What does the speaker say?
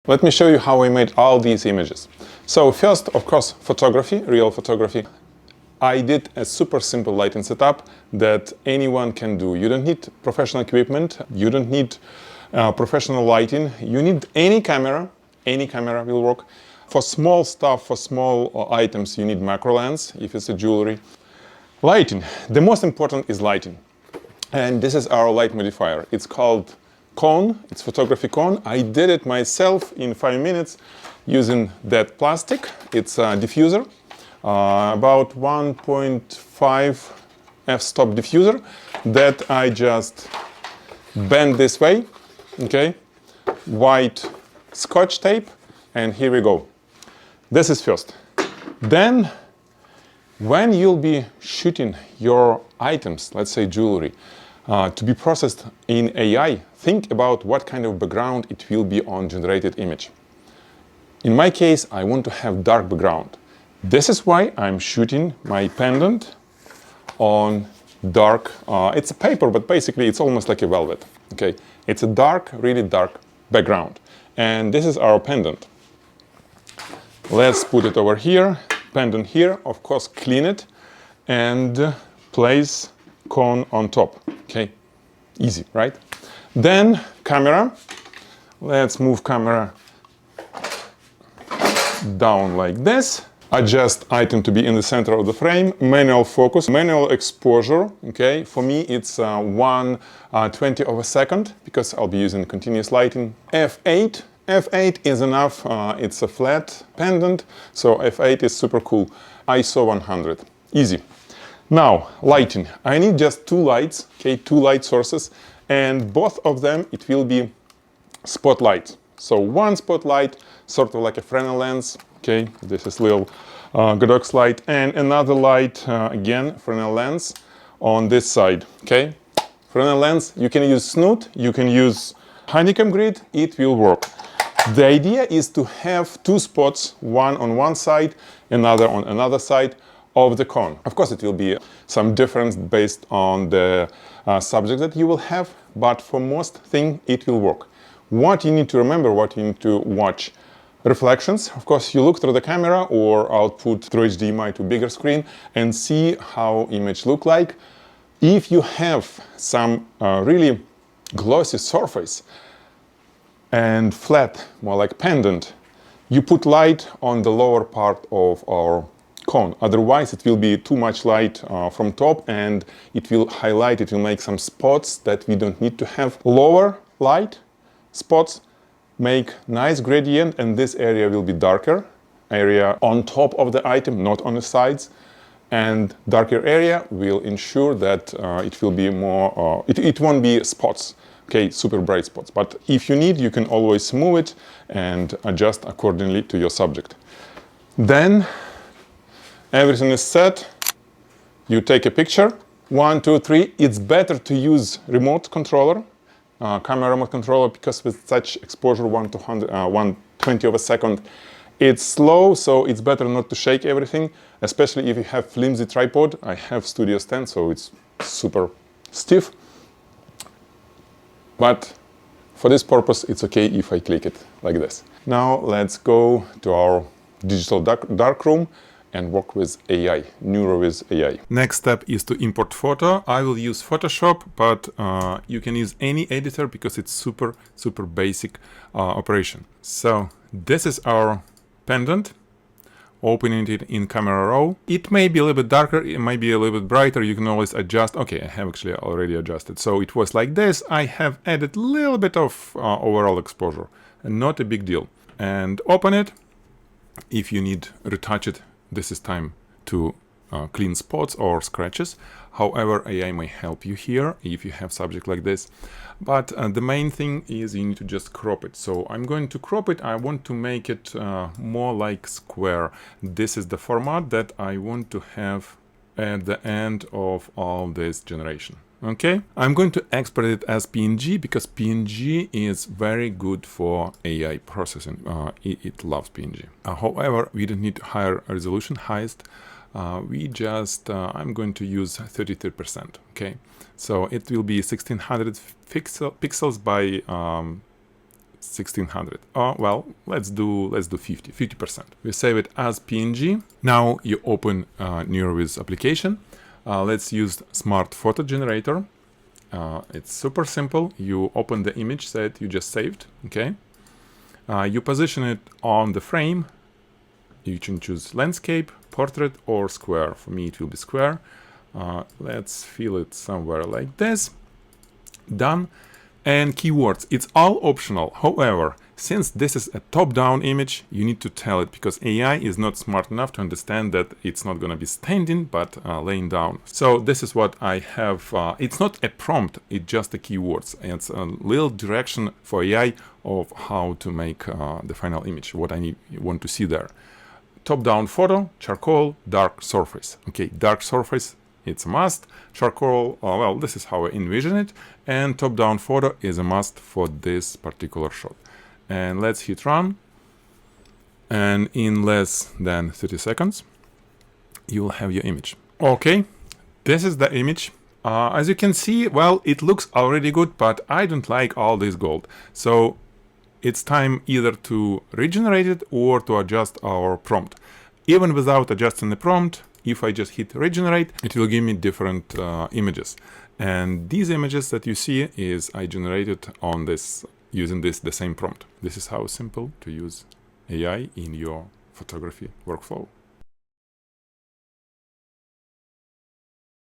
Let me show you how I made all these images. So first, of course, photography, real photography. I did a super simple lighting setup that anyone can do. You don't need professional equipment. You don't need professional lighting. You need any camera will work. For small stuff, for small items, you need macro lens, if it's a jewelry. Lighting. The most important is lighting. And this is our light modifier. It's called cone. It's photography cone. I did it myself in 5 minutes using that plastic. It's a diffuser, about 1.5 f-stop diffuser that I just bend this way. Okay, white scotch tape, and here we go. This is first. Then, when you'll be shooting your items, let's say jewelry, to be processed in AI, think about what kind of background it will be on generated image. In my case, I want to have dark background. This is why I'm shooting my pendant on dark, it's a paper, but basically it's almost like a velvet. Okay, it's a dark, really dark background. And this is our pendant. Let's put it over here, pendant here, of course clean it, and place cone on top. Okay, easy, right? Then camera. Let's move camera down like this. Adjust item to be in the center of the frame. Manual focus, manual exposure. Okay, for me it's 1/20 of a second because I'll be using continuous lighting. F8. F8 is enough. It's a flat pendant, so F8 is super cool. ISO 100. Easy. Now, lighting. I need just 2 lights, okay, 2 light sources, and both of them, it will be spotlights. So one spotlight, sort of like a Fresnel lens, okay, this is little Godox light, and another light, again, Fresnel lens on this side, okay. Fresnel lens, you can use snoot, you can use honeycomb grid, it will work. The idea is to have 2 spots, one on one side, another on another side of the cone. Of course, it will be some difference based on the subject that you will have, but for most things, it will work. What you need to remember, what you need to watch, reflections. Of course, you look through the camera or output through HDMI to bigger screen and see how image look like. If you have some really glossy surface and flat, more like pendant, you put light on the lower part of our cone. Otherwise, it will be too much light from top and it will highlight, it will make some spots that we don't need to have. Lower light spots make nice gradient and this area will be darker. Area on top of the item, not on the sides. And darker area will ensure that it will be more, it won't be spots. Okay, super bright spots. But if you need, you can always move it and adjust accordingly to your subject. Then everything is set. You take a picture. 1, 2, 3. It's better to use remote controller, camera remote controller, because with such exposure 1/120 of a second, it's slow, so it's better not to shake everything, especially if you have flimsy tripod. I have Studio Stand, so it's super stiff. But for this purpose, it's okay if I click it like this. Now let's go to our digital darkroom and work with AI, NeuroViz AI. Next step is to import photo. I will use Photoshop, but you can use any editor because it's super basic operation. So this is our pendant. Opening it in camera raw. It may be a little bit darker, it might be a little bit brighter, you can always adjust. Okay, I have actually already adjusted. So it was like this, I have added a little bit of overall exposure, and not a big deal. And open it. If you need retouch it, this is time to clean spots or scratches. However, AI may help you here if you have subject like this. But the main thing is you need to just crop it. So I'm going to crop it. I want to make it more like square. This is the format that I want to have at the end of all this generation. Okay, I'm going to export it as PNG because PNG is very good for AI processing. It loves PNG. However, we don't need higher resolution, highest. I'm going to use 33%, okay? So it will be 1600 pixels by 1600. Oh, well, let's do 50%. We save it as PNG. Now you open NeuroViz application. Let's use Smart Photo Generator. It's super simple. You open the image that you just saved, okay? You position it on the frame. You can choose landscape, portrait, or square. For me, it will be square. Let's fill it somewhere like this. Done. And keywords, it's all optional. However, since this is a top-down image, you need to tell it, because AI is not smart enough to understand that it's not going to be standing, but laying down. So this is what I have. It's not a prompt, it's just the keywords. It's a little direction for AI of how to make the final image, what I want to see there. Top-down photo, charcoal, dark surface. Okay, dark surface, it's a must. Charcoal, well, this is how I envision it. And top-down photo is a must for this particular shot. And let's hit run. And in less than 30 seconds, you'll have your image. Okay, this is the image. As you can see, well, it looks already good, but I don't like all this gold. So it's time either to regenerate it or to adjust our prompt. Even without adjusting the prompt, if I just hit regenerate, it will give me different images. And these images that you see is I generated on this, using the same prompt. This is how simple to use AI in your photography workflow.